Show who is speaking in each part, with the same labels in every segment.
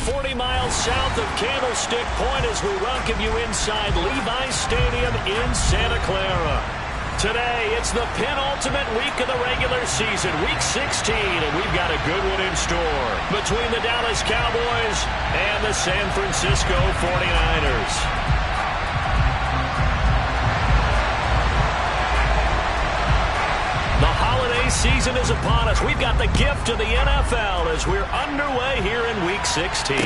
Speaker 1: 40 miles south of Candlestick Point as we welcome you inside Levi's Stadium in Santa Clara. Today, it's the penultimate week of the regular season, Week 16, and we've got a good one in store between the Dallas Cowboys and the San Francisco 49ers. The holiday season is upon us. We've got the gift of the NFL as we're underway here in Week 16.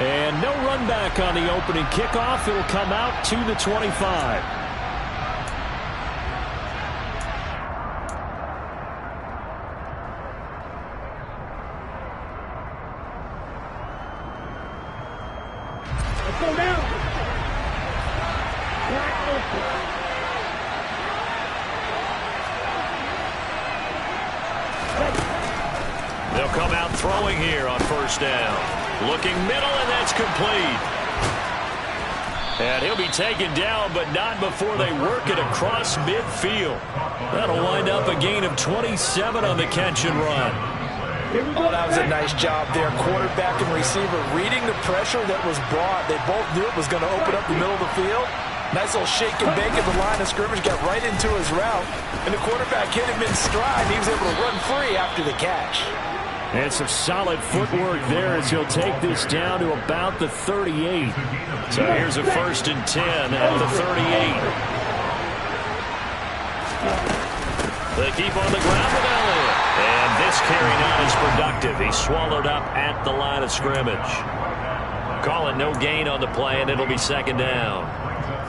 Speaker 1: And no run back on the opening kickoff. It'll come out to the 25. They'll come out throwing here on first down. Looking middle, and that's complete. And he'll be taken down, but not before they work it across midfield. That'll wind up a gain of 27 on the catch and run.
Speaker 2: Oh, that was a nice job there. Quarterback and receiver reading the pressure that was brought. They both knew it was going to open up the middle of the field. Nice little shake and bake at the line of scrimmage, got right into his route. And the quarterback hit him in stride. He was able to run free after the catch.
Speaker 1: And some solid footwork there as he'll take this down to about the 38. So here's a 1st and 10 at the 38. They keep on the ground with Elliott. And this carry not as productive. He's swallowed up at the line of scrimmage. Call it no gain on the play, and it'll be 2nd down.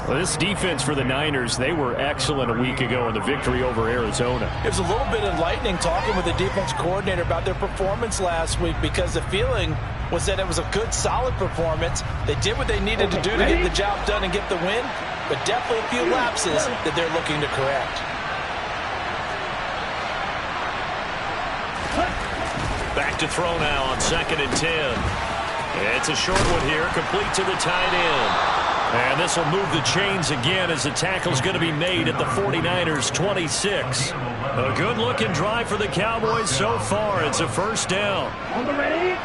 Speaker 3: Well, this defense for the Niners, they were excellent a week ago in the victory over Arizona.
Speaker 2: It was a little bit enlightening talking with the defense coordinator about their performance last week because the feeling was that it was a good, solid performance. They did what they needed to do to get the job done and get the win, but definitely a few lapses that they're looking to correct.
Speaker 1: Back to throw now on 2nd and 10. It's a short one here, complete to the tight end. And this will move the chains again as the tackle's going to be made at the 49ers 26. A good-looking drive for the Cowboys so far. It's a 1st down.
Speaker 4: Ready?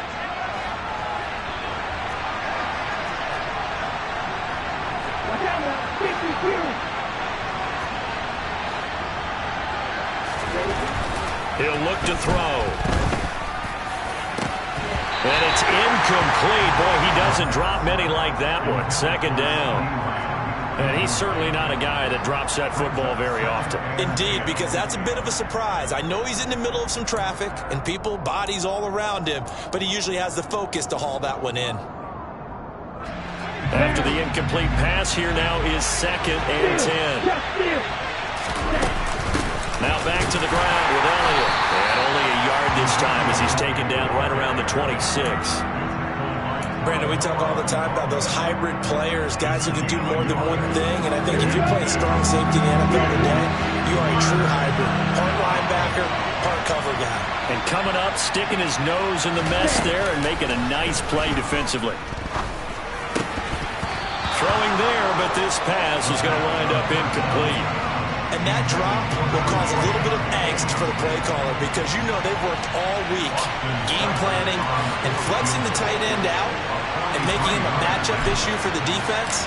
Speaker 1: He'll look to throw. And it's incomplete. Boy, he doesn't drop many like that one. 2nd down. And he's certainly not a guy that drops that football very often.
Speaker 2: Indeed, because that's a bit of a surprise. I know he's in the middle of some traffic and people, bodies all around him, but he usually has the focus to haul that one in.
Speaker 1: After the incomplete pass, here now is 2nd and 10. Now back to the ground with Elliott. And only a yard this time as he's taken down right around the 26.
Speaker 2: Brandon, we talk all the time about those hybrid players, guys who can do more than one thing. And I think if you're playing strong safety in the NFL today, you are a true hybrid. Part linebacker, part cover guy.
Speaker 1: And coming up, sticking his nose in the mess there and making a nice play defensively. Throwing there, but this pass is going to wind up incomplete.
Speaker 2: And that drop will cause a little bit of angst for the play caller because you know they've worked all week game planning and flexing the tight end out and making him a matchup issue for the defense.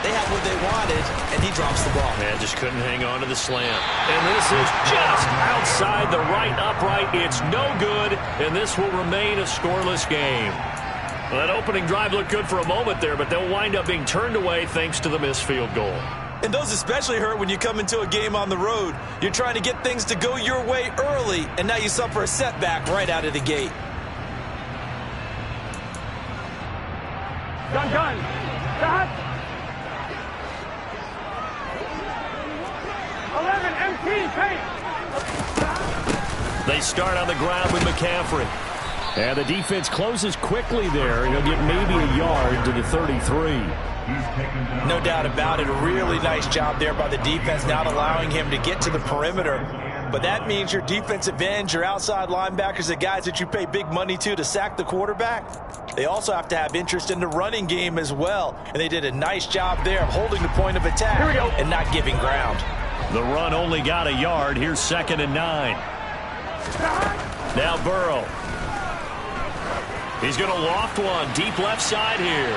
Speaker 2: They had what they wanted, and he drops the ball.
Speaker 1: Man, just couldn't hang on to the slant. And this is just outside the right upright. It's no good, and this will remain a scoreless game. Well, that opening drive looked good for a moment there, but they'll wind up being turned away thanks to the missed field goal.
Speaker 2: And those especially hurt when you come into a game on the road. You're trying to get things to go your way early, and now you suffer a setback right out of the gate.
Speaker 4: Gun. Stop. 11 empty paint.
Speaker 1: They start on the ground with McCaffrey.
Speaker 3: And the defense closes quickly there. He'll get maybe a yard to the 33.
Speaker 2: No doubt about it. A really nice job there by the defense, not allowing him to get to the perimeter. But that means your defensive ends, your outside linebackers, the guys that you pay big money to sack the quarterback, they also have to have interest in the running game as well. And they did a nice job there of holding the point of attack and not giving ground.
Speaker 1: The run only got a yard. Here's 2nd and 9. Now Burrow. He's going to loft one deep left side here.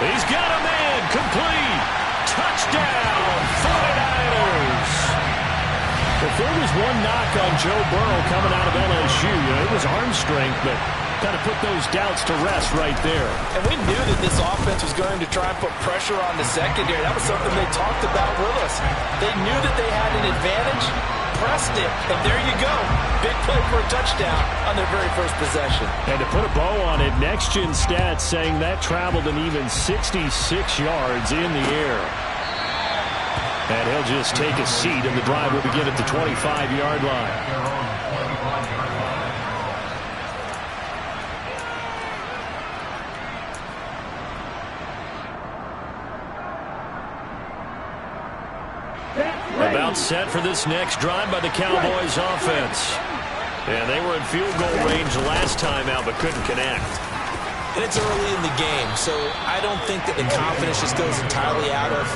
Speaker 1: He's got a man. Complete. Touchdown, 49ers. If there was one knock on Joe Burrow coming out of LSU, it was arm strength, but kind of put those doubts to rest right there.
Speaker 2: And we knew that this offense was going to try and put pressure on the secondary. That was something they talked about with us. They knew that they had an advantage, pressed it, and there you go. Big play for a touchdown on their very first possession.
Speaker 3: And to put a bow on it, Next Gen Stats saying that traveled an even 66 yards in the air. And he'll just take a seat, and the drive will begin at the 25-yard line. About set for this next drive by the Cowboys offense. And they were in field goal range last time out, but couldn't connect.
Speaker 2: And it's early in the game, so I don't think that the confidence just goes entirely out of,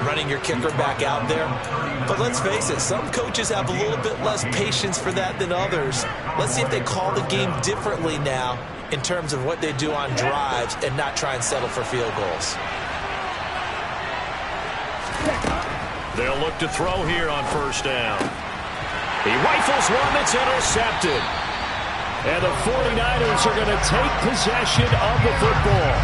Speaker 2: running your kicker back out there. But let's face it, some coaches have a little bit less patience for that than others. Let's see if they call the game differently now in terms of what they do on drives and not try and settle for field goals.
Speaker 1: They'll look to throw here on first down. He rifles one that's intercepted. And the 49ers are going to take possession of the football.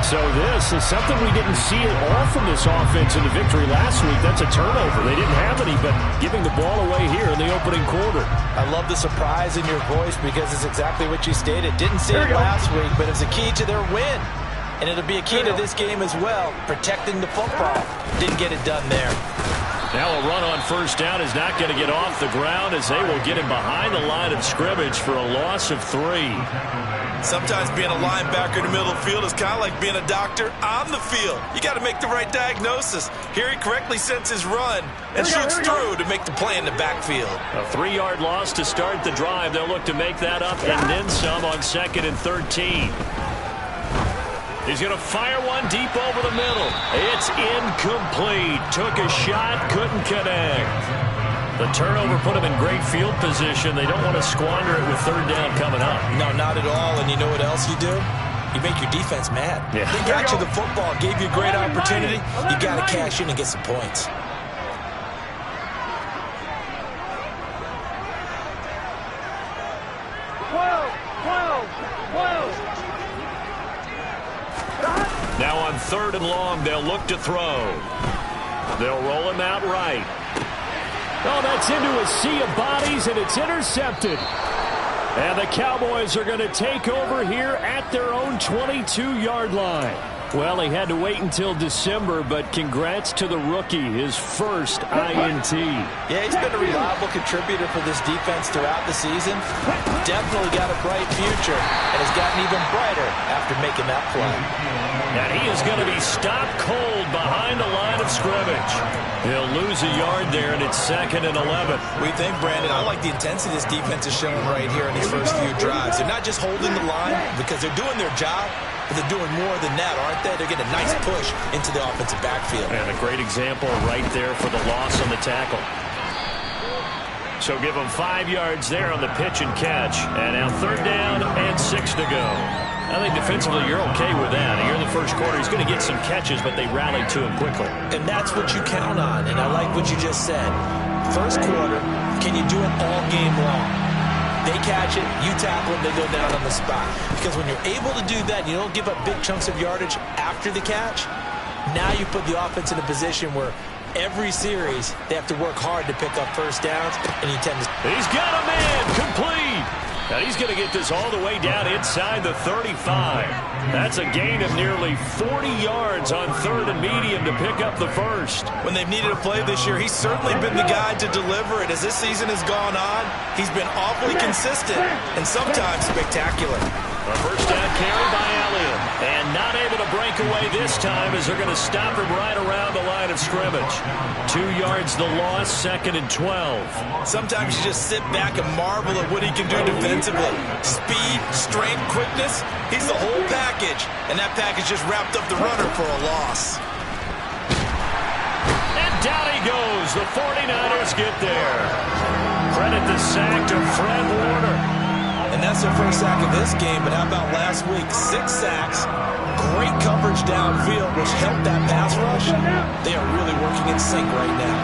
Speaker 1: So this is something we didn't see at all from this offense in the victory last week. That's a turnover. They didn't have any, but giving the ball away here in the opening quarter.
Speaker 2: I love the surprise in your voice because it's exactly what you stated. Didn't see it last week, but it's a key to their win. And it'll be a key to this game as well, protecting the football. Didn't get it done there.
Speaker 1: Now a run on first down is not going to get off the ground as they will get him behind the line of scrimmage for a loss of 3.
Speaker 2: Sometimes being a linebacker in the middle of the field is kind of like being a doctor on the field. You got to make the right diagnosis. Here he correctly sets his run and shoots through to make the play in the backfield.
Speaker 1: A 3-yard loss to start the drive. They'll look to make that up and then some on 2nd and 13. He's going to fire one deep over the middle. It's incomplete. Took a shot, couldn't connect. The turnover put him in great field position. They don't want to squander it with 3rd down coming up.
Speaker 2: No, not at all. And you know what else you do? You make your defense mad.
Speaker 1: Yeah.
Speaker 2: They got you the football, gave you a great opportunity. You got to cash in and get some points.
Speaker 1: Now on 3rd and long, they'll look to throw. They'll roll him out right. Oh, that's into a sea of bodies, and it's intercepted. And the Cowboys are going to take over here at their own 22-yard line. Well, he had to wait until December, but congrats to the rookie, his first INT.
Speaker 2: Yeah, he's been a reliable contributor for this defense throughout the season. Definitely got a bright future, and has gotten even brighter after making that play.
Speaker 1: And he is going to be stopped cold behind the line of scrimmage. He'll lose a yard there, and it's 2nd and 11.
Speaker 2: What do you think, Brandon? I like the intensity this defense is showing right here in these first few drives. They're not just holding the line because they're doing their job, but they're doing more than that, aren't they? They're getting a nice push into the offensive backfield.
Speaker 1: And a great example right there for the loss on the tackle. So give them 5 yards there on the pitch and catch. And now 3rd down and 6 to go. I think defensively you're okay with that. Here in the first quarter, he's going to get some catches, but they rallied to him quickly.
Speaker 2: And that's what you count on, and I like what you just said. First quarter, can you do it all game long? They catch it, you tackle it, they go down on the spot. Because when you're able to do that, you don't give up big chunks of yardage after the catch, now you put the offense in a position where every series they have to work hard to pick up first downs, and you tend to...
Speaker 1: He's got a man, complete! Now he's going to get this all the way down inside the 35. That's a gain of nearly 40 yards on 3rd and medium to pick up the first.
Speaker 2: When they've needed a play this year, he's certainly been the guy to deliver it. As this season has gone on, he's been awfully consistent and sometimes spectacular.
Speaker 1: A first down carry by Elliott. And not able to break away this time as they're going to stop him right around the line of scrimmage. 2 yards the loss, 2nd and 12.
Speaker 2: Sometimes you just sit back and marvel at what he can do defensively. Speed, strength, quickness, he's the whole package. And that package just wrapped up the runner for a loss.
Speaker 1: And down he goes. The 49ers get there. Credit the sack to Fred Warner.
Speaker 2: And And that's their first sack of this game, but how about last week? 6 sacks, great coverage downfield, which helped that pass rush. They are really working in sync right now.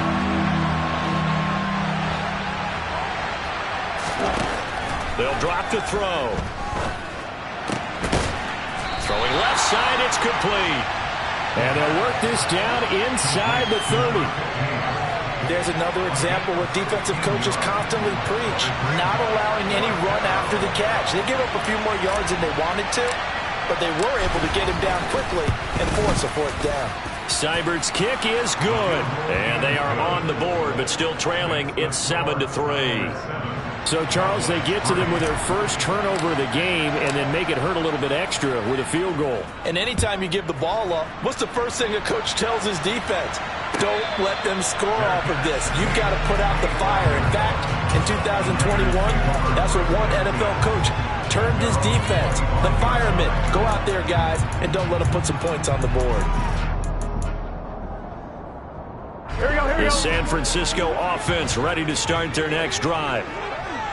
Speaker 1: They'll drop to throw. Throwing left side, it's complete.
Speaker 3: And they'll work this down inside the 30.
Speaker 2: There's another example where defensive coaches constantly preach, not allowing any run after the catch. They give up a few more yards than they wanted to, but they were able to get him down quickly and force a 4th down.
Speaker 1: Seibert's kick is good, and they are on the board, but still trailing. It's 7-3.
Speaker 3: So, Charles, they get to them with their first turnover of the game and then make it hurt a little bit extra with a field goal.
Speaker 2: And anytime you give the ball up, what's the first thing a coach tells his defense? Don't let them score off of this. You've got to put out the fire. In fact, in 2021, that's what one NFL coach turned his defense. The firemen. Go out there, guys, and don't let them put some points on the board.
Speaker 4: Here we go, here we
Speaker 1: The
Speaker 4: go.
Speaker 1: San Francisco offense ready to start their next drive.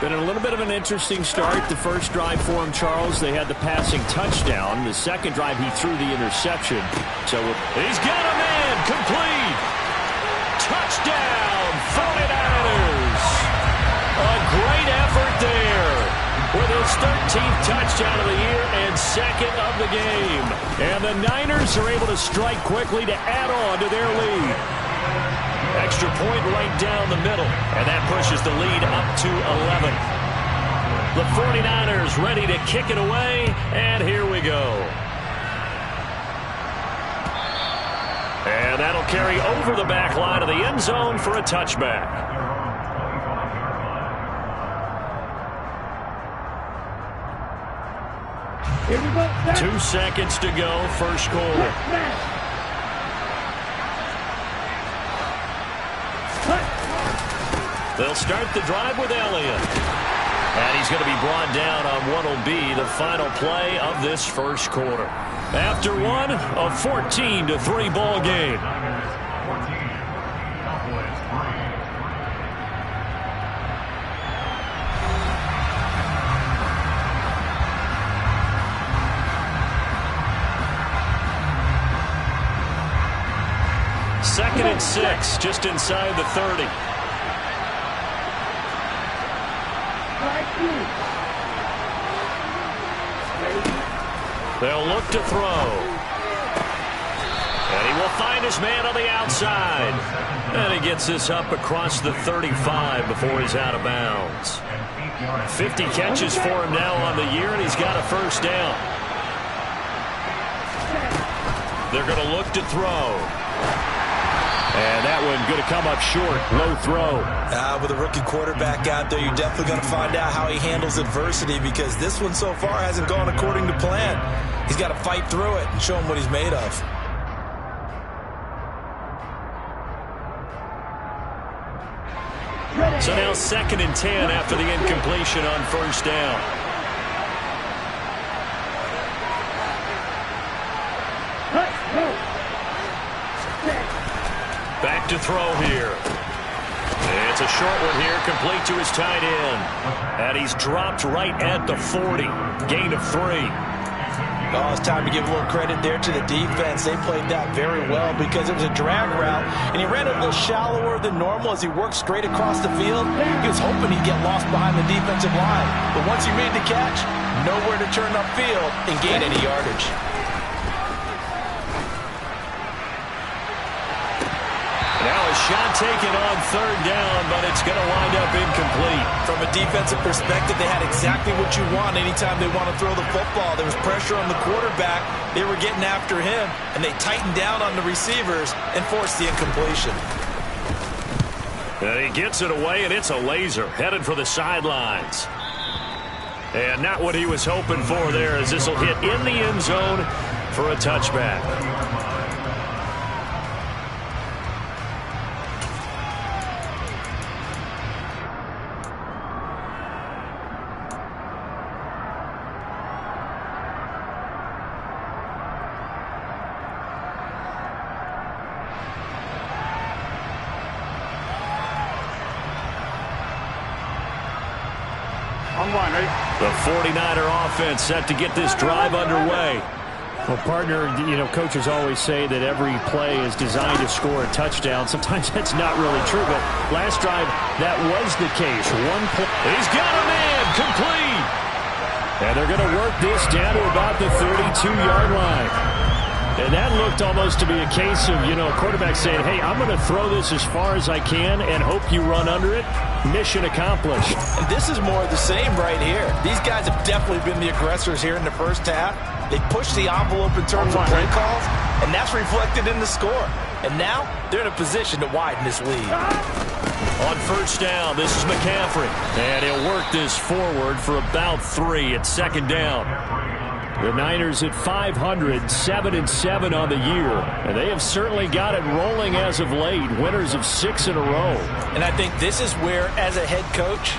Speaker 3: Been a little bit of an interesting start. The first drive for him, Charles, they had the passing touchdown. The second drive, he threw the interception. So
Speaker 1: He's got a man. Complete. Touchdown, 49ers. A great effort there with his 13th touchdown of the year and second of the game.
Speaker 3: And the Niners are able to strike quickly to add on to their lead.
Speaker 1: Extra point right down the middle, and that pushes the lead up to 11. The 49ers ready to kick it away, and here we go. And that'll carry over the back line of the end zone for a touchback.
Speaker 4: Here we go.
Speaker 1: 2 seconds to go, first quarter. They'll start the drive with Elliott. And he's going to be brought down on what will be the final play of this first quarter. After one, a 14-3 ball game. Second and 6, just inside the 30. They'll look to throw. And he will find his man on the outside. And he gets this up across the 35 before he's out of bounds. 50 catches for him now on the year, and he's got a first down. They're going to look to throw.
Speaker 3: And that one going to come up short. Low throw.
Speaker 2: With a rookie quarterback out there, you're definitely going to find out how he handles adversity, because this one so far hasn't gone according to plan. He's got to fight through it and show him what he's made of.
Speaker 1: So now second and 10 after the incompletion on first down. Back to throw here. It's a short one here, complete to his tight end. And he's dropped right at the 40. Gain of 3.
Speaker 2: Oh, it's time to give a little credit there to the defense. They played that very well because it was a drag route, and he ran it a little shallower than normal as he worked straight across the field. He was hoping he'd get lost behind the defensive line. But once he made the catch, nowhere to turn upfield and gain any yardage.
Speaker 1: Now a shot taken on third down, but it's going to wind up incomplete.
Speaker 2: From a defensive perspective, they had exactly what you want anytime they want to throw the football. There was pressure on the quarterback. They were getting after him, and they tightened down on the receivers and forced the incompletion.
Speaker 1: And he gets it away, and it's a laser headed for the sidelines. And not what he was hoping for there, as this will hit in the end zone for a touchback.
Speaker 4: On one, ready?
Speaker 1: The 49er offense set to get this drive underway.
Speaker 3: Well, partner, you know, coaches always say that every play is designed to score a touchdown. Sometimes that's not really true, but last drive, that was the case. 1 point.
Speaker 1: He's got a man, complete.
Speaker 3: And they're going to work this down to about the 32-yard line. And that looked almost to be a case of, you know, a quarterback saying, hey, I'm going to throw this as far as I can and hope you run under it. Mission accomplished.
Speaker 2: And this is more of the same right here. These guys have definitely been the aggressors here in the first half. They pushed the envelope in terms of play calls, and that's reflected in the score. And now they're in a position to widen this lead.
Speaker 1: On first down, this is McCaffrey. And he'll work this forward for about 3 at second down.
Speaker 3: The Niners at 500, 7-7 on the year. And they have certainly got it rolling as of late. Winners of 6 in a row.
Speaker 2: And I think this is where, as a head coach,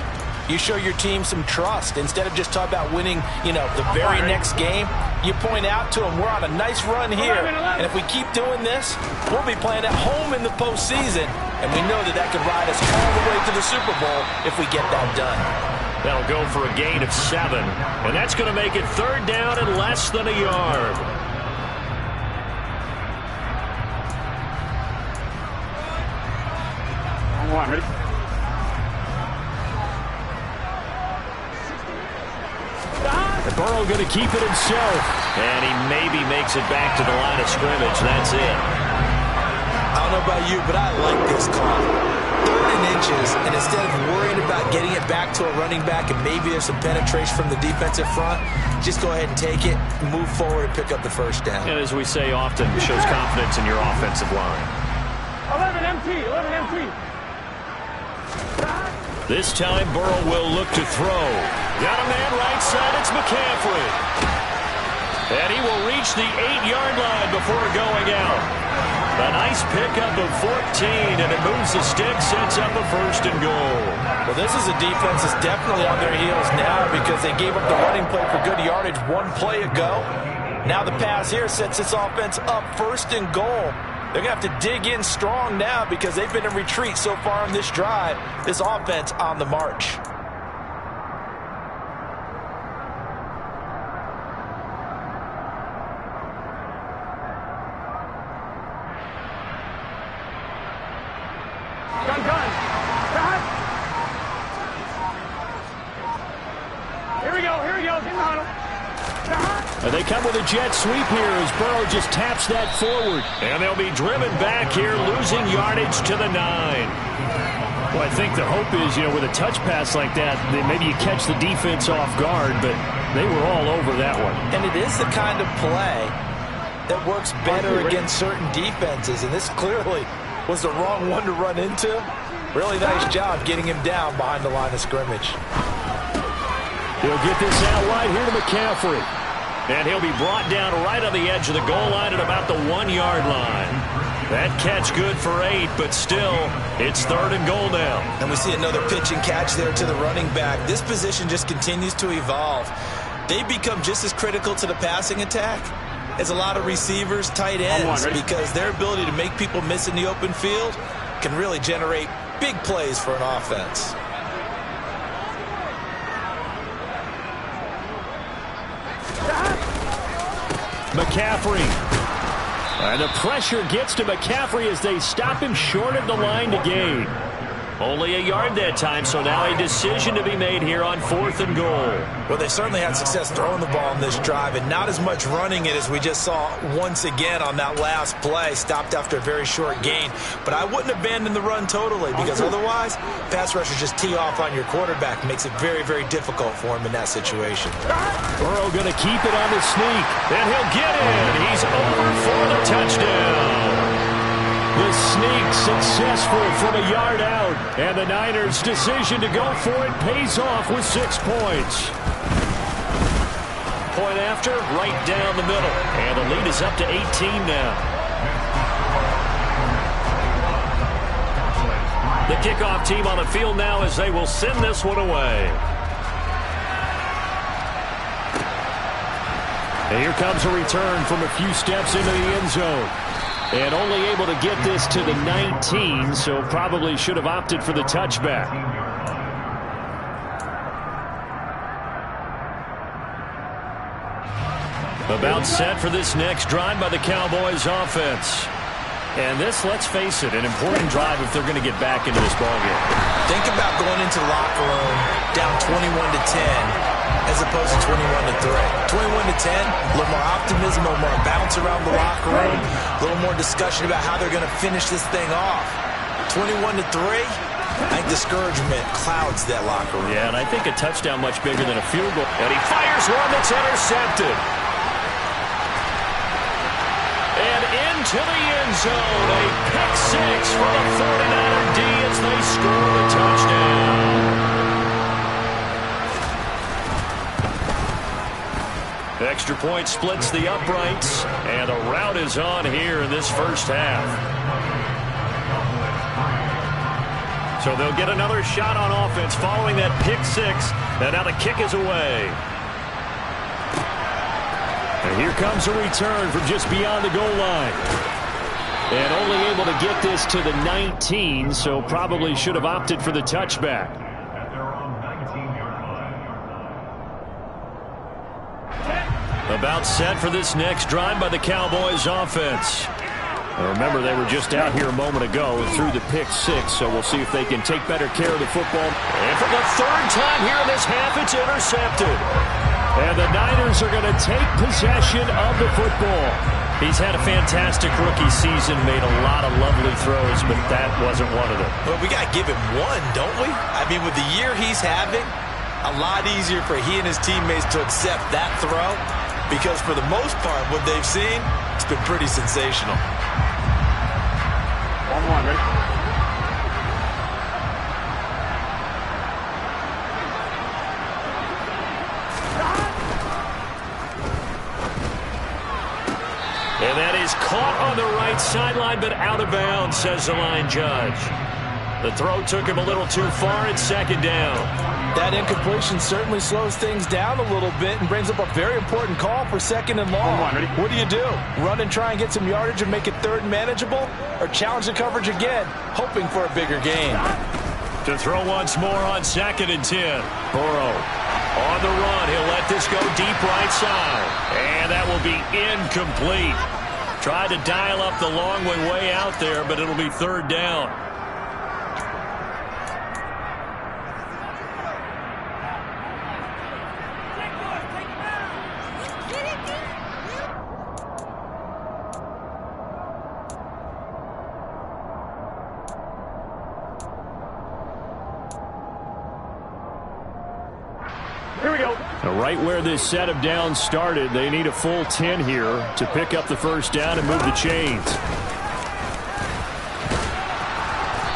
Speaker 2: you show your team some trust. Instead of just talking about winning, you know, the very next game, you point out to them, we're on a nice run here. And if we keep doing this, we'll be playing at home in the postseason. And we know that that could ride us all the way to the Super Bowl if we get that done.
Speaker 1: That'll go for a gain of 7. And that's going to make it third down and less than a yard.
Speaker 4: On one, ready?
Speaker 3: And Burrow going to keep it himself.
Speaker 1: And he maybe makes it back to the line of scrimmage. That's it.
Speaker 2: I don't know about you, but I like this call. 3rd and inches, and instead of worrying about getting it back to a running back and maybe there's some penetration from the defensive front, just go ahead and take it, move forward, and pick up the first down.
Speaker 1: And as we say often, it shows confidence in your offensive line.
Speaker 4: 11 MT, 11 MT.
Speaker 1: This time, Burrow will look to throw. Got a man right side, it's McCaffrey. And he will reach the 8-yard line before going out. A nice pickup of 14, and it moves the stick, sets up a 1st and goal.
Speaker 2: Well, this is a defense that's definitely on their heels now because they gave up the running play for good yardage 1 play ago. Now the pass here sets this offense up 1st and goal. They're going to have to dig in strong now because they've been in retreat so far on this drive. This offense on the march.
Speaker 3: And they come with a jet sweep here as Burrow just taps that forward.
Speaker 1: And they'll be driven back here, losing yardage to the 9.
Speaker 3: Well, I think the hope is, you know, with a touch pass like that, that maybe you catch the defense off guard, but they were all over that one.
Speaker 2: And it is the kind of play that works better against certain defenses, and this clearly was the wrong one to run into. Really nice job getting him down behind the line of scrimmage.
Speaker 3: He'll get this out wide here to McCaffrey.
Speaker 1: And he'll be brought down right on the edge of the goal line at about the 1-yard line. That catch good for 8, but still, it's 3rd and goal now.
Speaker 2: And we see another pitch and catch there to the running back. This position just continues to evolve. They become just as critical to the passing attack as a lot of receivers, tight ends, because their ability to make people miss in the open field can really generate big plays for an offense.
Speaker 3: McCaffrey. And the pressure gets to McCaffrey as they stop him short of the line to gain.
Speaker 1: Only a yard that time, so now a decision to be made here on 4th and goal.
Speaker 2: Well, they certainly had success throwing the ball in this drive, and not as much running it as we just saw once again on that last play, stopped after a very short gain. But I wouldn't abandon the run totally, because otherwise, pass rushers just tee off on your quarterback. Makes it very, very difficult for him in that situation.
Speaker 3: Burrow going to keep it on the sneak.
Speaker 1: And he'll get in. He's over for the touchdown.
Speaker 3: The sneak successful from a yard out. And the Niners' decision to go for it pays off with 6 points.
Speaker 1: Point after, right down the middle. And the lead is up to 18 now. The kickoff team on the field now as they will send this one away.
Speaker 3: And here comes a return from a few steps into the end zone. And only able to get this to the 19, so probably should have opted for the touchback. About set for this next drive by the Cowboys offense. And this, let's face it, an important drive if they're going to get back into this ballgame.
Speaker 2: Think about going into the locker room down 21-10 as opposed to 21-3. 21-10, a little more optimism, a little more bounce around the locker room, a little more discussion about how they're going to finish this thing off. 21-3, I think discouragement clouds that locker room.
Speaker 3: Yeah, and I think a touchdown much bigger than a field goal. And he fires one that's intercepted. And into the end zone, a pick six for the 49er D as they score the touchdown. Extra point splits the uprights, and a rout is on here in this first half. So they'll get another shot on offense following that pick six, and now the kick is away. And here comes a return from just beyond the goal line. And only able to get this to the 19, so probably should have opted for the touchback. About set for this next drive by the Cowboys offense. Now remember, they were just out here a moment ago and threw the pick six, so we'll see if they can take better care of the football. And for the third time here in this half, it's intercepted. And the Niners are going to take possession of the football. He's had a fantastic rookie season, made a lot of lovely throws, but that wasn't one of them.
Speaker 2: Well, we got to give him one, don't we? I mean, with the year he's having, a lot easier for he and his teammates to accept that throw, because for the most part, what they've seen, it's been pretty sensational.
Speaker 4: 1-1, ready?
Speaker 3: And that is caught on the right sideline, but out of bounds, says the line judge. The throw took him a little too far. It's second down.
Speaker 2: That incompletion certainly slows things down a little bit and brings up a very important call for second and long. What do? Run and try and get some yardage and make it third and manageable? Or challenge the coverage again, hoping for a bigger gain?
Speaker 3: To throw once more on 2nd and 10. Burrow on the run. He'll let this go deep right side. And that will be incomplete. Tried to dial up the long way out there, but it'll be third down.
Speaker 4: Here we go.
Speaker 3: Right where this set of downs started, they need a full 10 here to pick up the first down and move the chains.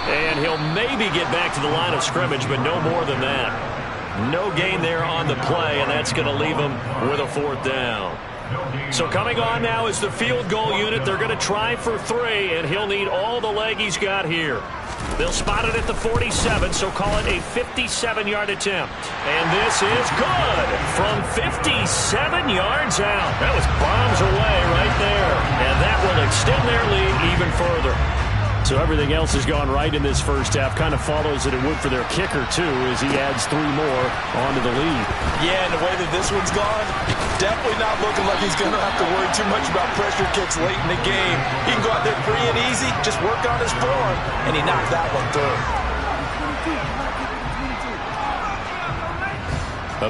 Speaker 3: And he'll maybe get back to the line of scrimmage, but no more than that. No gain there on the play, and that's going to leave him with a fourth down. So coming on now is the field goal unit. They're going to try for 3, and he'll need all the leg he's got here. They'll spot it at the 47, so call it a 57-yard attempt. And this is good from 57 yards out. That was bombs away right there. And that will extend their lead even further. So everything else has gone right in this first half. Kind of follows that it would for their kicker, too, as he adds 3 more onto the lead.
Speaker 2: Yeah, and the way that this one's gone, definitely not looking like he's going to have to worry too much about pressure kicks late in the game. He can go out there free and easy, just work on his form, and he knocked that one through.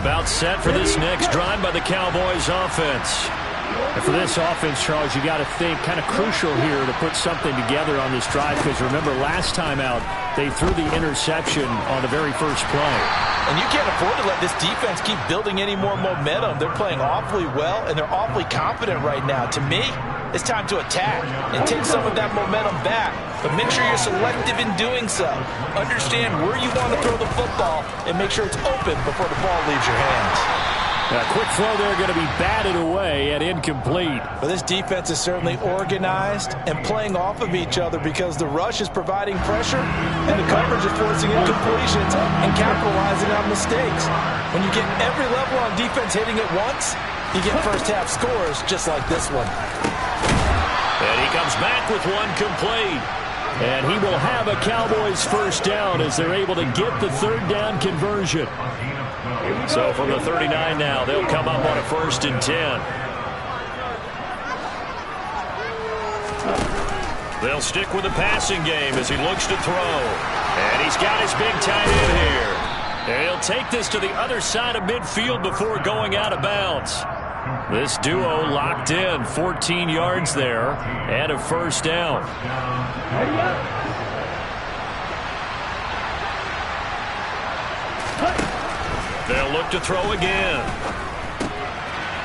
Speaker 3: About set for this next drive by the Cowboys offense. And for this offense, Charles, you got to think kind of crucial here to put something together on this drive, because remember last time out they threw the interception on the very first play.
Speaker 2: And you can't afford to let this defense keep building any more momentum. They're playing awfully well, and they're awfully confident right now. To me, it's time to attack and take some of that momentum back. But make sure you're selective in doing so. Understand where you want to throw the football and make sure it's open before the ball leaves your hands.
Speaker 3: A quick throw there going to be batted away and incomplete.
Speaker 2: But this defense is certainly organized and playing off of each other, because the rush is providing pressure and the coverage is forcing incompletions and capitalizing on mistakes. When you get every level on defense hitting it once, you get first half scores just like this one.
Speaker 3: And he comes back with one complete. And he will have a Cowboys first down as they're able to get the third down conversion. So from the 39 now, they'll come up on a 1st and 10.
Speaker 1: They'll stick with the passing game as he looks to throw. And he's got his big tight end here. And he'll take this to the other side of midfield before going out of bounds. This duo locked in, 14 yards there, and a first down. They'll look to throw again.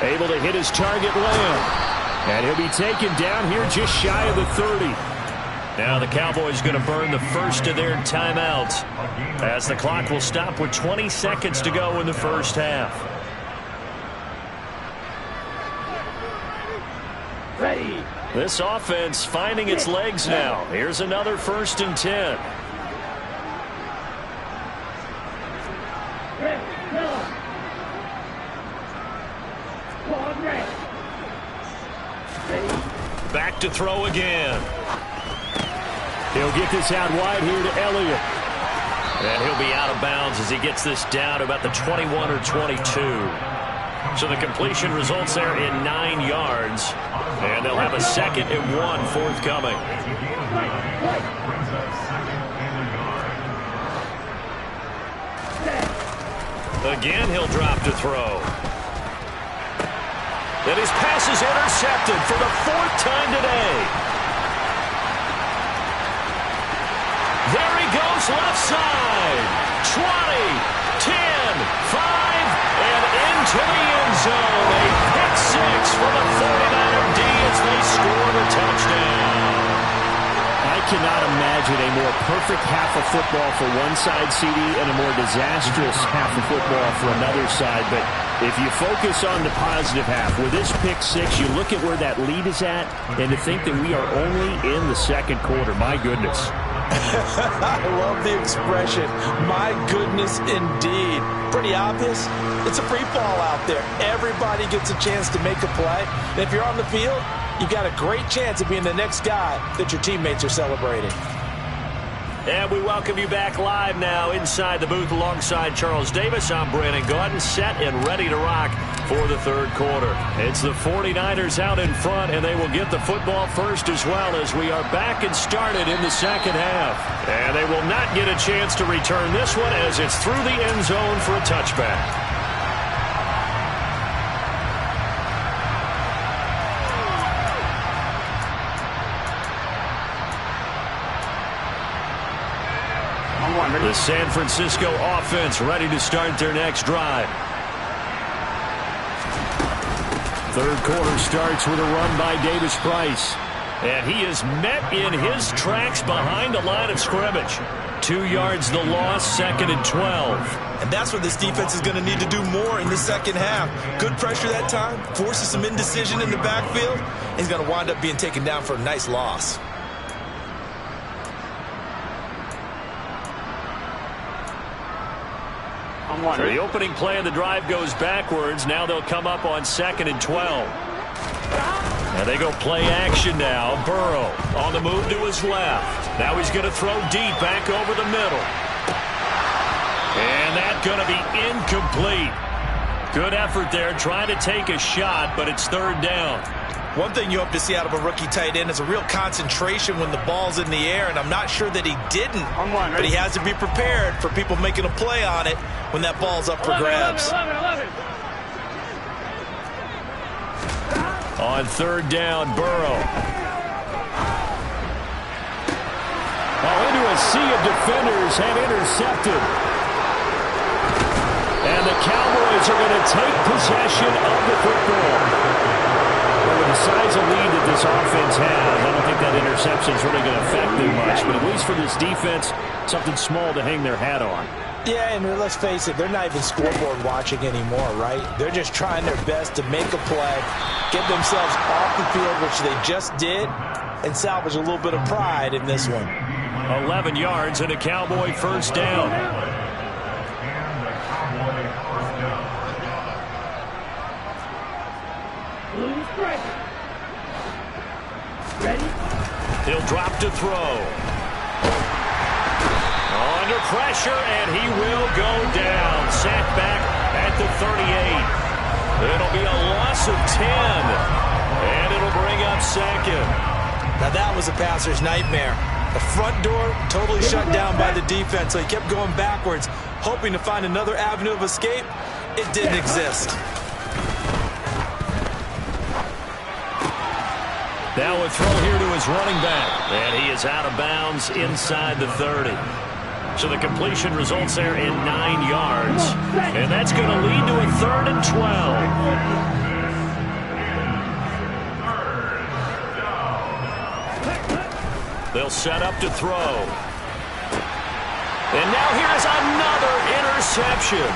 Speaker 3: Able to hit his target Lamb. And he'll be taken down here just shy of the 30.
Speaker 1: Now the Cowboys going to burn the first of their timeouts as the clock will stop with 20 seconds to go in the first half.
Speaker 4: Ready.
Speaker 1: This offense finding its legs now. Here's another 1st and 10. Back to throw again.
Speaker 3: He'll get this out wide here to Elliott.
Speaker 1: And he'll be out of bounds as he gets this down about the 21 or 22. So the completion results there in 9 yards. And they'll have a 2nd and 1 forthcoming. Again, he'll drop to throw. And his pass is intercepted for the 4th time today. There he goes, left side. 20, 10, 5, and into the end zone. A pick 6 for the 49er D as they score the touchdown.
Speaker 3: I cannot imagine a more perfect half of football for one side, CD, and a more disastrous half of football for another side. But if you focus on the positive half, with this pick 6, you look at where that lead is at, and to think that we are only in the 2nd quarter. My goodness.
Speaker 2: I love the expression, my goodness indeed. Pretty obvious. It's a free fall out there. Everybody gets a chance to make a play. And if you're on the field, you've got a great chance of being the next guy that your teammates are celebrating.
Speaker 1: And we welcome you back live now inside the booth alongside Charles Davis. I'm Brandon Gaudin, set and ready to rock for the 3rd quarter. It's the 49ers out in front, and they will get the football first as well as we are back and started in the 2nd half. And they will not get a chance to return this one as it's through the end zone for a touchback. The San Francisco offense ready to start their next drive.
Speaker 3: 3rd quarter starts with a run by Davis Price.
Speaker 1: And he is met in his tracks behind the line of scrimmage. 2 yards the loss, 2nd and 12.
Speaker 2: And that's what this defense is going to need to do more in the 2nd half. Good pressure that time, forces some indecision in the backfield. He's going to wind up being taken down for a nice loss.
Speaker 1: So the opening play of the drive goes backwards. Now they'll come up on 2nd and 12. And they go play action now. Burrow on the move to his left. Now he's going to throw deep back over the middle. And that's going to be incomplete. Good effort there trying to take a shot, but it's 3rd down.
Speaker 2: One thing you hope to see out of a rookie tight end is a real concentration when the ball's in the air, and I'm not sure that he didn't. But he has to be prepared for people making a play on it when that ball's up for grabs.
Speaker 4: 11.
Speaker 1: On 3rd down, Burrow.
Speaker 3: Into a sea of defenders and intercepted. And the Cowboys are going to take possession of the football. With the size of lead that this offense has, I don't think that interception is really going to affect them much. But at least for this defense, something small to hang their hat on.
Speaker 2: Yeah, and let's face it, they're not even scoreboard watching anymore, right? They're just trying their best to make a play, get themselves off the field, which they just did, and salvage a little bit of pride in this one.
Speaker 1: 11 yards and a Cowboy 1st down. He'll drop to throw. Under pressure, and he will go down. Sacked back at the 38. It'll be a loss of 10. And it'll bring up 2nd.
Speaker 2: Now that was a passer's nightmare. The front door totally shut down by the defense, so he kept going backwards, hoping to find another avenue of escape. It didn't exist.
Speaker 1: Now a throw here to his running back. And he is out of bounds inside the 30. So the completion results there in 9 yards. And that's going to lead to a 3rd and 12. They'll set up to throw. And now here's another interception.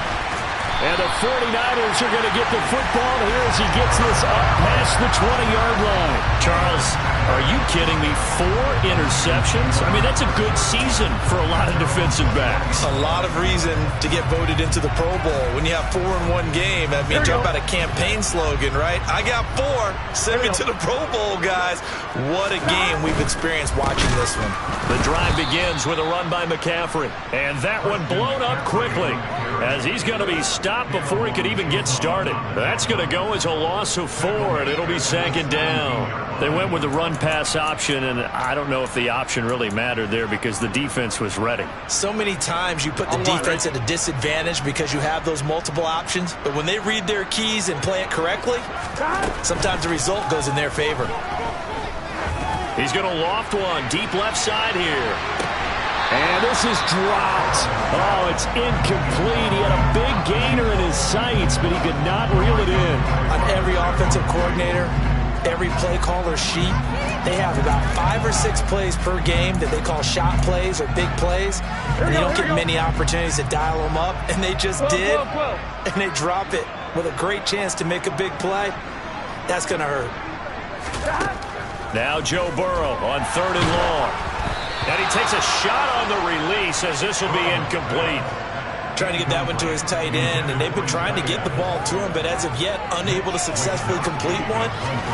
Speaker 1: And the 49ers are going to get the football here as he gets this up past the 20-yard line. Charles, are you kidding me? 4 interceptions? I mean, that's a good season for a lot of defensive backs.
Speaker 2: A lot of reason to get voted into the Pro Bowl. When you have 4 in one game, that means talk about a campaign slogan, right? I got 4. Send me to the Pro Bowl, guys. What a game we've experienced watching this one.
Speaker 1: The drive begins with a run by McCaffrey. And that one blown up quickly as he's going to be stopped before he could even get started. That's going to go as a loss of 4, and it'll be 2nd down. They went with the run-pass option, and I don't know if the option really mattered there because the defense was ready.
Speaker 2: So many times you put the defense at a disadvantage because you have those multiple options, but when they read their keys and play it correctly, sometimes the result goes in their favor.
Speaker 1: He's going to loft one deep left side here.
Speaker 3: And this is dropped. Oh, it's incomplete. He had a big gainer in his sights, but he could not reel it in.
Speaker 2: On every offensive coordinator, every play caller sheet, they have about 5 or 6 plays per game that they call shot plays or big plays. And you don't get many opportunities to dial them up, and they just did. And they drop it with a great chance to make a big play. That's going to hurt.
Speaker 1: Now Joe Burrow on 3rd and long. And he takes a shot on the release as this will be incomplete.
Speaker 2: Trying to get that one to his tight end, and they've been trying to get the ball to him, but as of yet, unable to successfully complete one.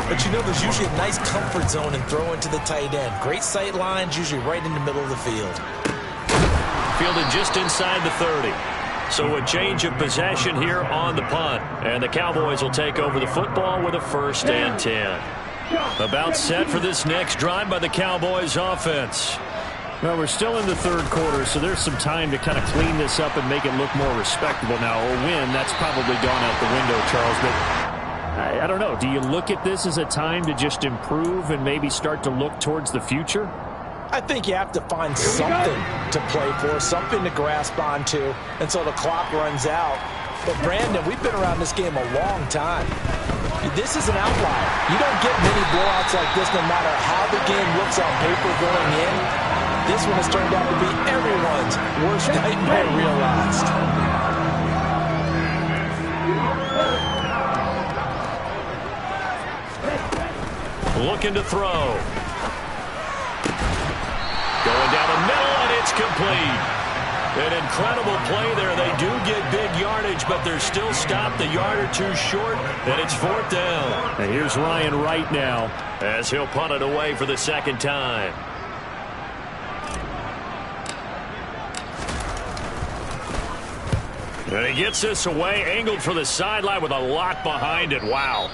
Speaker 2: But you know, there's usually a nice comfort zone in throwing to the tight end. Great sight lines, usually right in the middle of the field.
Speaker 1: Fielded just inside the 30. So a change of possession here on the punt. And the Cowboys will take over the football with a 1st and 10. About set for this next drive by the Cowboys offense.
Speaker 3: Well, we're still in the 3rd quarter, so there's some time to kind of clean this up and make it look more respectable now. A win, that's probably gone out the window, Charles. But I don't know. Do you look at this as a time to just improve and maybe start to look towards the future?
Speaker 2: I think you have to find something to play for, something to grasp onto until the clock runs out. But, Brandon, we've been around this game a long time. This is an outlier. You don't get many blowouts like this no matter how the game looks on paper going in. This one has turned out to be everyone's worst nightmare realized.
Speaker 1: Looking to throw. Going down the middle, and it's complete. An incredible play there. They do get big yardage, but they're still stopped a yard or 2 short, and it's 4th down.
Speaker 3: And here's Ryan Wright now
Speaker 1: as he'll punt it away for the 2nd time. And he gets this away, angled for the sideline with a lot behind it. Wow.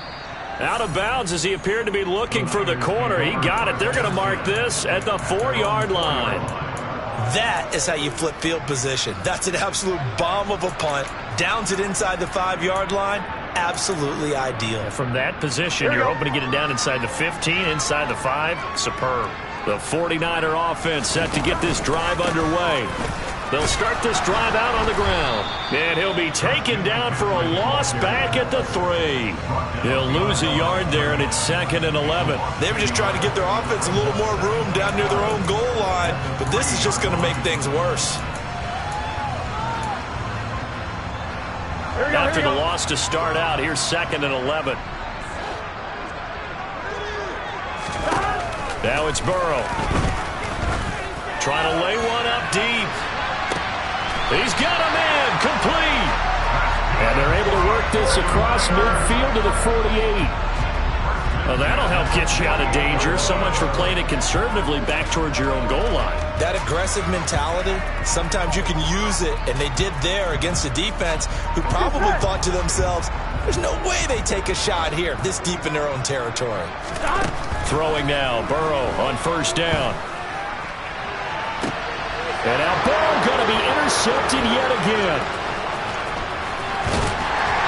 Speaker 1: Out of bounds as he appeared to be looking for the corner. He got it. They're going to mark this at the 4-yard line.
Speaker 2: That is how you flip field position. That's an absolute bomb of a punt. Downs it inside the 5-yard line. Absolutely ideal.
Speaker 1: From that position, you're hoping to get it down inside the 15, inside the 5. Superb. The 49er offense set to get this drive underway. They'll start this drive out on the ground. And he'll be taken down for a loss back at the 3. He'll lose a yard there, and it's 2nd and 11.
Speaker 2: They were just trying to get their offense a little more room down near their own goal line, but this is just going to make things worse.
Speaker 1: After the loss to start out, here's 2nd and 11. Now it's Burrow. Trying to lay one up deep. He's got a man complete.
Speaker 3: And they're able to work this across midfield to the 48.
Speaker 1: Well, that'll help get you out of danger. So much for playing it conservatively back towards your own goal line.
Speaker 2: That aggressive mentality, sometimes you can use it, and they did there against a defense who probably thought to themselves, there's no way they take a shot here this deep in their own territory.
Speaker 3: throwing now. Burrow on first down. And now Burrow going to be intercepted yet again.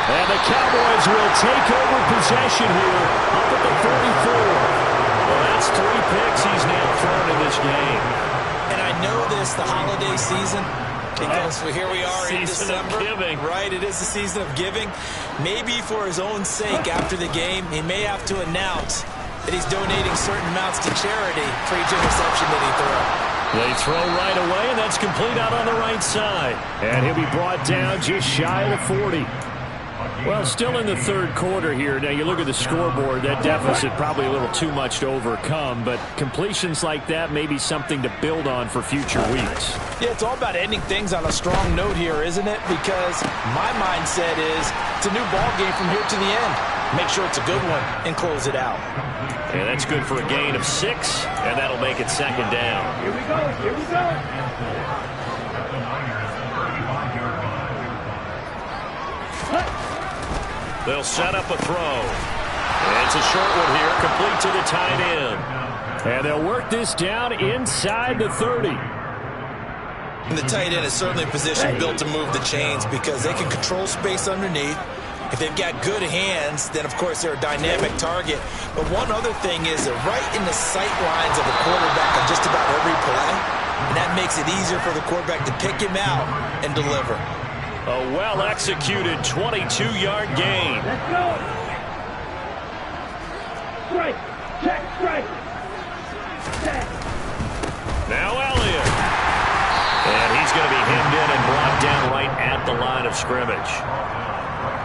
Speaker 3: And the Cowboys will take over possession here up at the 44. Well, that's 3 picks he's now thrown in this game.
Speaker 2: And I know this, the holiday season, because here we are in December.
Speaker 3: Giving.
Speaker 2: Right, it is the season of giving. Maybe for his own sake after the game, he may have to announce that he's donating certain amounts to charity for each interception that he throws.
Speaker 3: They throw right away, and that's complete out on the right side. And he'll be brought down just shy of the 40. Well, still in the third quarter here. Now, you look at the scoreboard, that deficit probably a little too much to overcome, but completions like that may be something to build on for future weeks.
Speaker 2: Yeah, it's all about ending things on a strong note here, isn't it? Because my mindset is it's a new ball game from here to the end. Make sure it's a good one and close it out.
Speaker 3: And that's good for a gain of 6, and that'll make it second down.
Speaker 4: Here we go. Here we go.
Speaker 3: They'll set up a throw. It's a short one here, complete to the tight end. And they'll work this down inside the 30.
Speaker 2: And the tight end is certainly a position built to move the chains because they can control space underneath. If they've got good hands, then, of course, they're a dynamic target. But one other thing is they're right in the sight lines of the quarterback on just about every play. And that makes it easier for the quarterback to pick him out and deliver.
Speaker 3: A well-executed 22-yard gain.
Speaker 4: Let's go. Strike. Check. Strike. Check.
Speaker 3: Now Elliott. And he's going to be hemmed in and brought down right at the line of scrimmage.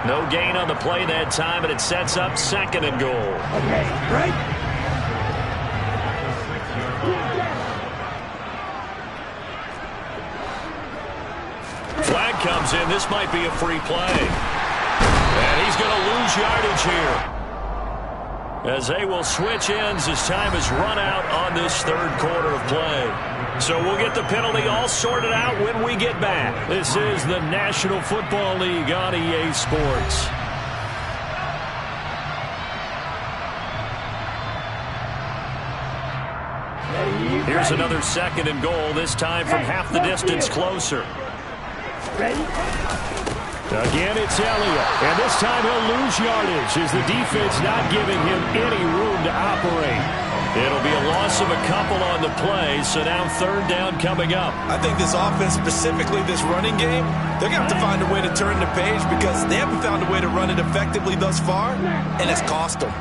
Speaker 3: No gain on the play that time, and it sets up second and goal.
Speaker 4: Okay, right.
Speaker 3: Flag comes in. This might be a free play. And he's going to lose yardage here, as they will switch ends as time has run out on this third quarter of play. So we'll get the penalty all sorted out when we get back. This is the National Football League on EA Sports. Here's another second and goal, this time from half the distance closer.
Speaker 4: Ready?
Speaker 3: Again, it's Elliott, and this time he'll lose yardage as the defense not giving him any room to operate. It'll be a loss of a couple on the play, so now third down coming up.
Speaker 2: I think this offense, specifically this running game, they're going to have to find a way to turn the page because they haven't found a way to run it effectively thus far, and it's cost them.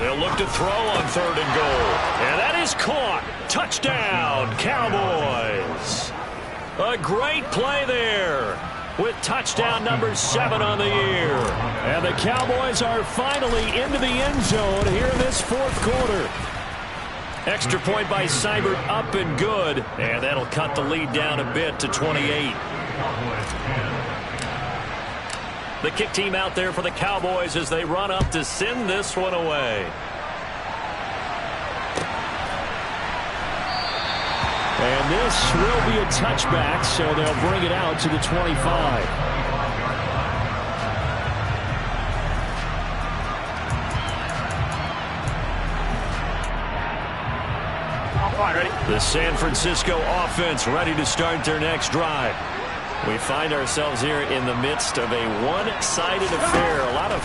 Speaker 3: They'll look to throw on third and goal, and that is caught. Touchdown, Cowboys. A great play there with touchdown number 7 on the year. And the Cowboys are finally into the end zone here in this fourth quarter. Extra point by Seibert, up and good. And that'll cut the lead down a bit to 28. The kick team out there for the Cowboys as they run up to send this one away. And this will be a touchback, so they'll bring it out to the 25.
Speaker 4: Ready?
Speaker 3: The San Francisco offense ready to start their next drive. We find ourselves here in the midst of a one-sided affair. A lot of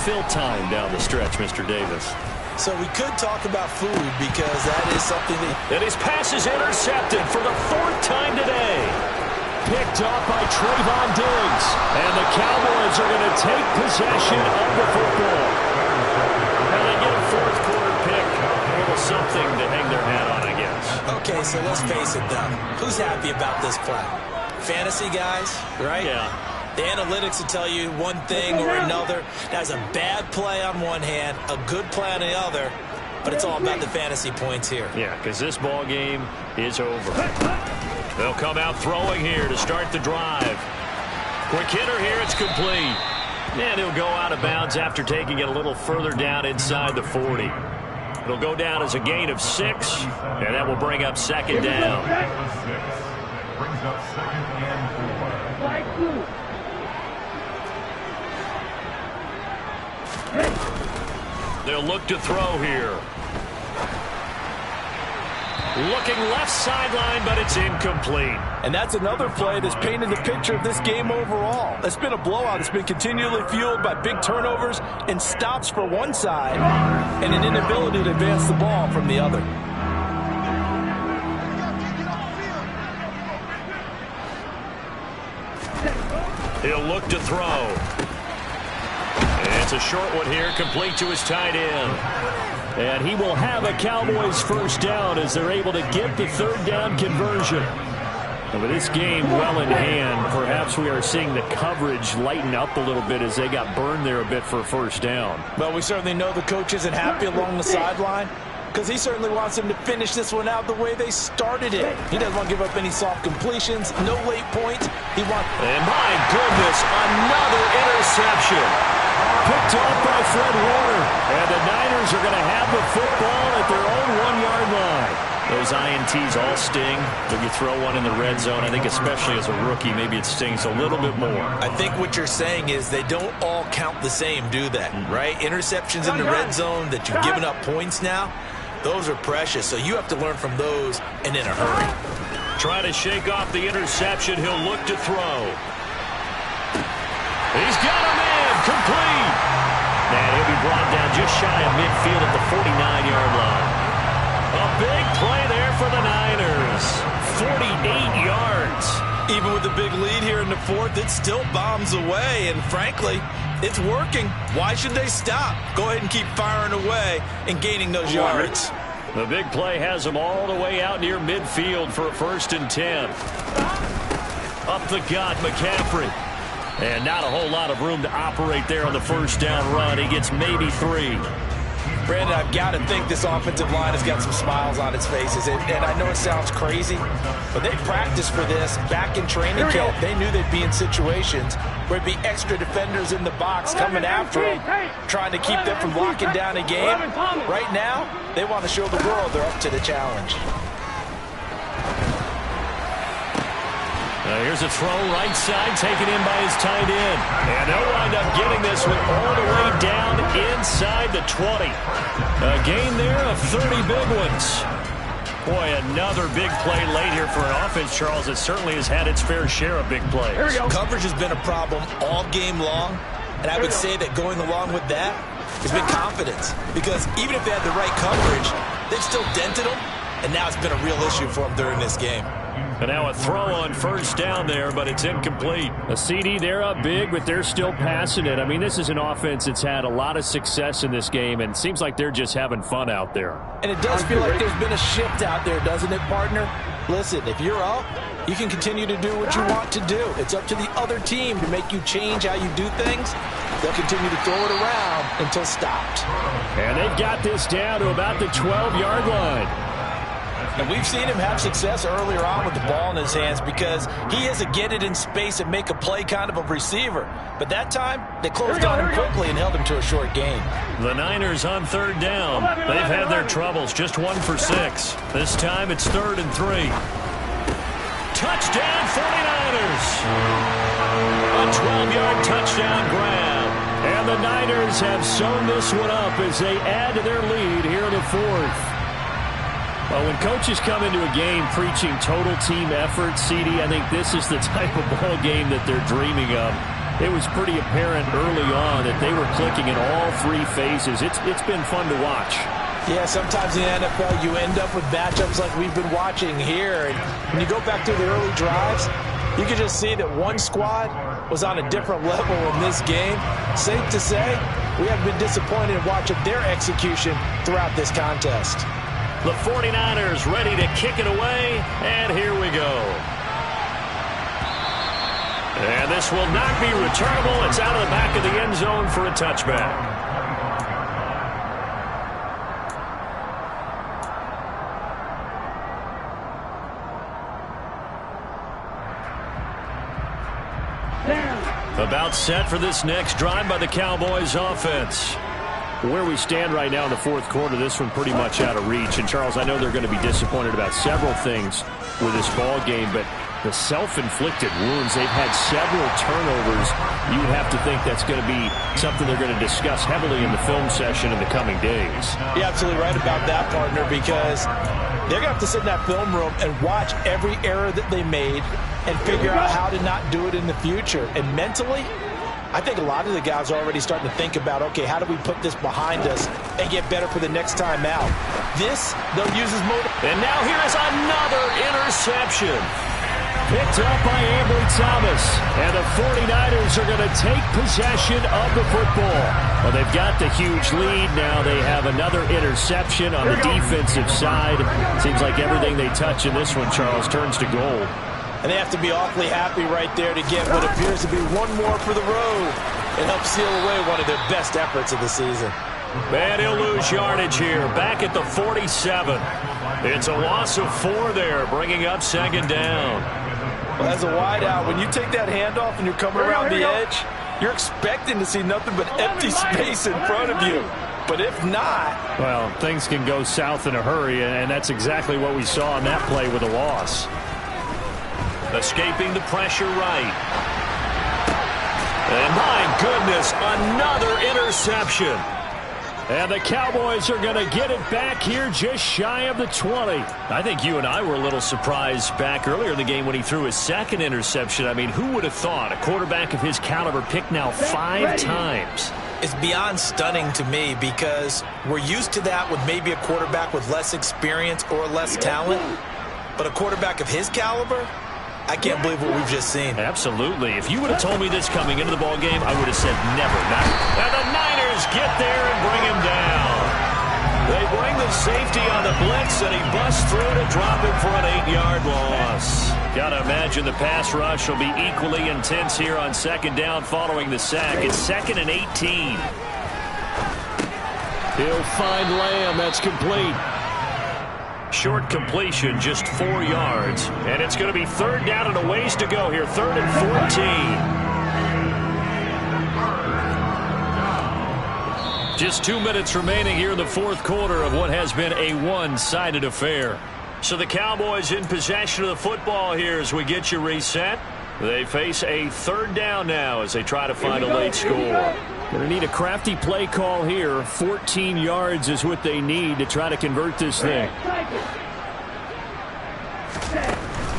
Speaker 3: fill time down the stretch, Mr. Davis.
Speaker 2: So we could talk about food because that is something that...
Speaker 3: And his pass is intercepted for the 4th time today. Picked up by Trayvon Diggs. And the Cowboys are going to take possession of the football. And they get a fourth quarter pick. A little something to hang their hat on, I guess.
Speaker 2: Okay, so let's face it, though. Who's happy about this play? Fantasy guys, right?
Speaker 3: Yeah.
Speaker 2: The analytics will tell you one thing or another. That's a bad play on one hand, a good play on the other, but it's all about the fantasy points here.
Speaker 3: Yeah, because this ball game is over. They'll come out throwing here to start the drive. Quick hitter here, it's complete. And he'll go out of bounds after taking it a little further down inside the 40. It'll go down as a gain of 6, and that will bring up second down.
Speaker 5: Brings up second and 4.
Speaker 4: Flag blue.
Speaker 1: They'll look to throw here. Looking left sideline, but it's incomplete.
Speaker 2: And that's another play that's painted the picture of this game overall. It's been a blowout. It's been continually fueled by big turnovers and stops for one side and an inability to advance the ball from the other.
Speaker 1: He'll look to throw. It's a short one here, complete to his tight end.
Speaker 3: And he will have a Cowboys first down as they're able to get the third down conversion. And with this game well in hand, perhaps we are seeing the coverage lighten up a little bit as they got burned there a bit for a first down.
Speaker 2: Well, we certainly know the coach isn't happy along the sideline because he certainly wants them to finish this one out the way they started it. He doesn't want to give up any soft completions, no late points. And
Speaker 1: my goodness, another interception.
Speaker 3: Picked off by Fred Warner. And the Niners are going to have the football at their own 1-yard line.
Speaker 1: Those INTs all sting. When you throw one in the red zone, I think especially as a rookie, maybe it stings a little bit more.
Speaker 2: I think what you're saying is they don't all count the same, do they? Right? Interceptions in the red zone that you've given up points now, those are precious. So you have to learn from those and in a hurry.
Speaker 1: Try to shake off the interception. He'll look to throw. He's got a man. Complete. And he'll be brought down just shy of midfield at the 49-yard line. A big play there for the Niners. 48 yards.
Speaker 2: Even with the big lead here in the fourth, it still bombs away. And frankly, it's working. Why should they stop? Go ahead and keep firing away and gaining those yards.
Speaker 1: The big play has them all the way out near midfield for a 1st and 10. Up the gut, McCaffrey. And not a whole lot of room to operate there on the first down run. He gets maybe 3.
Speaker 2: Brandon, I've got to think this offensive line has got some smiles on its faces. And I know it sounds crazy, but they practiced for this back in training camp. They knew they'd be in situations where there'd be extra defenders in the box coming after them, trying to keep them from locking down a game. Right now, they want to show the world they're up to the challenge.
Speaker 1: Here's a throw right side, taken in by his tight end. And they'll wind up getting this one all the way down inside the 20. A gain there of 30 big ones. Boy, another big play late here for an offense, Charles, that certainly has had its fair share of big plays.
Speaker 2: Coverage has been a problem all game long, and I would say that going along with that has been confidence. Because even if they had the right coverage, they've still dented them, and now it's been a real issue for them during this game.
Speaker 1: And now a throw on first down there, but it's incomplete.
Speaker 3: A CD, they're up big, but they're still passing it. I mean, this is an offense that's had a lot of success in this game, and it seems like they're just having fun out there.
Speaker 2: And it does feel like there's been a shift out there, doesn't it, partner? Listen, if you're up, you can continue to do what you want to do. It's up to the other team to make you change how you do things. They'll continue to throw it around until stopped.
Speaker 3: And they've got this down to about the 12-yard line.
Speaker 2: And we've seen him have success earlier on with the ball in his hands because he is a get it in space and make a play kind of a receiver. But that time, they closed on him quickly and held him to a short gain.
Speaker 1: The Niners on third down. They've had their troubles, just 1 for 6. This time it's 3rd and 3. Touchdown 49ers. A 12-yard touchdown grab.
Speaker 3: And the Niners have sewn this one up as they add to their lead here in the 4th. Well, when coaches come into a game preaching total team effort, CD, I think this is the type of ball game that they're dreaming of. It was pretty apparent early on that they were clicking in all 3 phases. It's been fun to watch.
Speaker 2: Yeah, sometimes in the NFL you end up with matchups like we've been watching here. And when you go back through the early drives, you can just see that one squad was on a different level in this game. Safe to say, we have been disappointed in watching their execution throughout this contest.
Speaker 1: The 49ers ready to kick it away, and here we go. And this will not be returnable. It's out of the back of the end zone for a touchback. About set for this next drive by the Cowboys offense.
Speaker 3: Where we stand right now in the 4th quarter, this one pretty much out of reach. And, Charles, I know they're going to be disappointed about several things with this ball game, but the self-inflicted wounds. They've had several turnovers. You would have to think that's going to be something they're going to discuss heavily in the film session in the coming days.
Speaker 2: You're absolutely right about that, partner, because they're going to have to sit in that film room and watch every error that they made and figure out how to not do it in the future. And mentally, I think a lot of the guys are already starting to think about, okay, how do we put this behind us and get better for the next time out? This, they'll use as motive.
Speaker 1: And now here is another interception. Picked up by Ambry Thomas. And the 49ers are going to take possession of the football. Well, they've got the huge lead. Now they have another interception on the defensive side. Seems like everything they touch in this one, Charles, turns to gold.
Speaker 2: And they have to be awfully happy right there to get what appears to be one more for the road and help seal away one of their best efforts of the season.
Speaker 1: Man, he'll lose yardage here. Back at the 47. It's a loss of 4 there, bringing up second down.
Speaker 2: Well, as a wideout, when you take that handoff and you're coming around the edge, you're expecting to see nothing but empty space in front of you. But if not...
Speaker 3: Well, things can go south in a hurry, and that's exactly what we saw on that play with a loss.
Speaker 1: Escaping the pressure right. And my goodness, another interception. And the Cowboys are going to get it back here just shy of the 20. I think you and I were a little surprised back earlier in the game when he threw his second interception. I mean, who would have thought a quarterback of his caliber picked now 5 times?
Speaker 2: It's beyond stunning to me because we're used to that with maybe a quarterback with less experience or less talent. But a quarterback of his caliber, I can't believe what we've just seen.
Speaker 1: Absolutely. If you would have told me this coming into the ball game, I would have said never. And the Niners get there and bring him down. They bring the safety on the blitz, and he busts through to drop him for an 8-yard loss. Got to imagine the pass rush will be equally intense here on second down following the sack. It's 2nd and 18. He'll find Lamb. That's complete. Short completion, just 4 yards. And it's going to be 3rd down and a ways to go here. 3rd and 14. Just 2 minutes remaining here in the 4th quarter of what has been a one-sided affair. So the Cowboys in possession of the football here as we get you reset. They face a 3rd down now as they try to find a late score. Going to need a crafty play call here. 14 yards is what they need to try to convert this thing.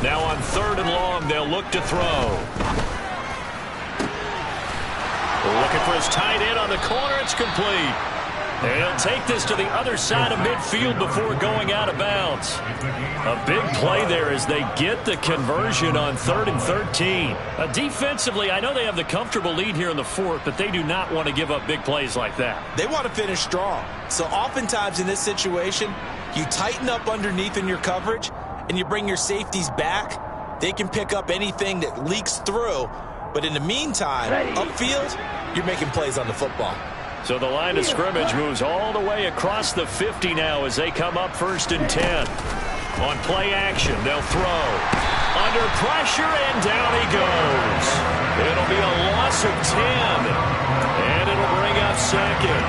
Speaker 1: Now on 3rd and long, they'll look to throw. Looking for his tight end on the corner. It's complete. And he'll take this to the other side of midfield before going out of bounds. A big play there as they get the conversion on 3rd and 13. Defensively, I know they have the comfortable lead here in the 4th, but they do not want to give up big plays like that.
Speaker 2: They want to finish strong. So oftentimes in this situation, you tighten up underneath in your coverage and you bring your safeties back. They can pick up anything that leaks through. But in the meantime, upfield, you're making plays on the football.
Speaker 1: So the line of scrimmage moves all the way across the 50 now as they come up 1st and 10. On play action, they'll throw. Under pressure, and down he goes. It'll be a loss of 10. And it'll bring up 2nd.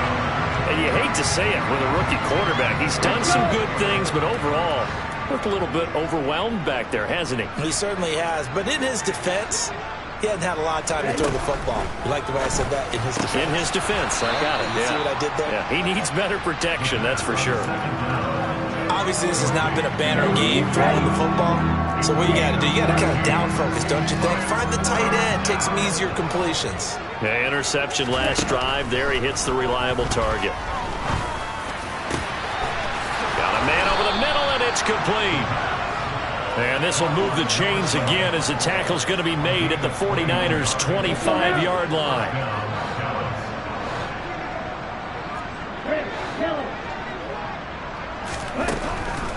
Speaker 1: And you hate to say it with a rookie quarterback. He's done some good things, but overall, looked a little bit overwhelmed back there, hasn't he?
Speaker 2: He certainly has. But in his defense, he hasn't had a lot of time to throw the football. You like the way I said that? In his defense.
Speaker 1: In his defense. I got it.
Speaker 2: You see what I did there?
Speaker 1: Yeah, he needs better protection, that's for sure.
Speaker 2: Obviously, this has not been a banner game throwing the football. So what you got to do, you got to kind of down focus, don't you think? Find the tight end, take some easier completions.
Speaker 1: Yeah, interception last drive. There he hits the reliable target. Got a man over the middle, and it's complete. And this will move the chains again as the tackle's going to be made at the 49ers' 25-yard line.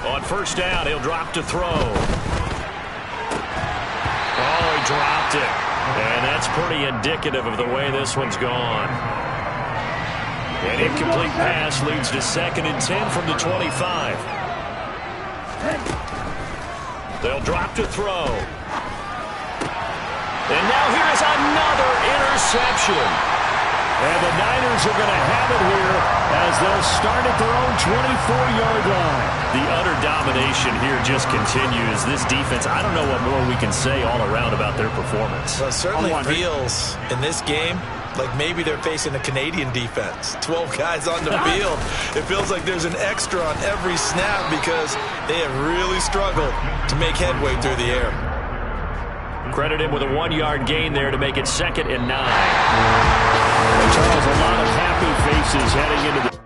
Speaker 1: On 1st down, he'll drop to throw. Oh, he dropped it. And that's pretty indicative of the way this one's gone. An incomplete pass leads to 2nd and 10 from the 25. They'll drop to throw. And now here is another interception.
Speaker 3: And the Niners are going to have it here as they'll start at their own 24-yard line.
Speaker 1: The utter domination here just continues. This defense, I don't know what more we can say all around about their performance.
Speaker 2: Well, it certainly feels in this game like maybe they're facing a Canadian defense. 12 guys on the field. It feels like there's an extra on every snap because they have really struggled to make headway through the air.
Speaker 1: Credit him with a 1-yard gain there to make it 2nd and 9.
Speaker 3: And Charles, a lot of happy faces heading into the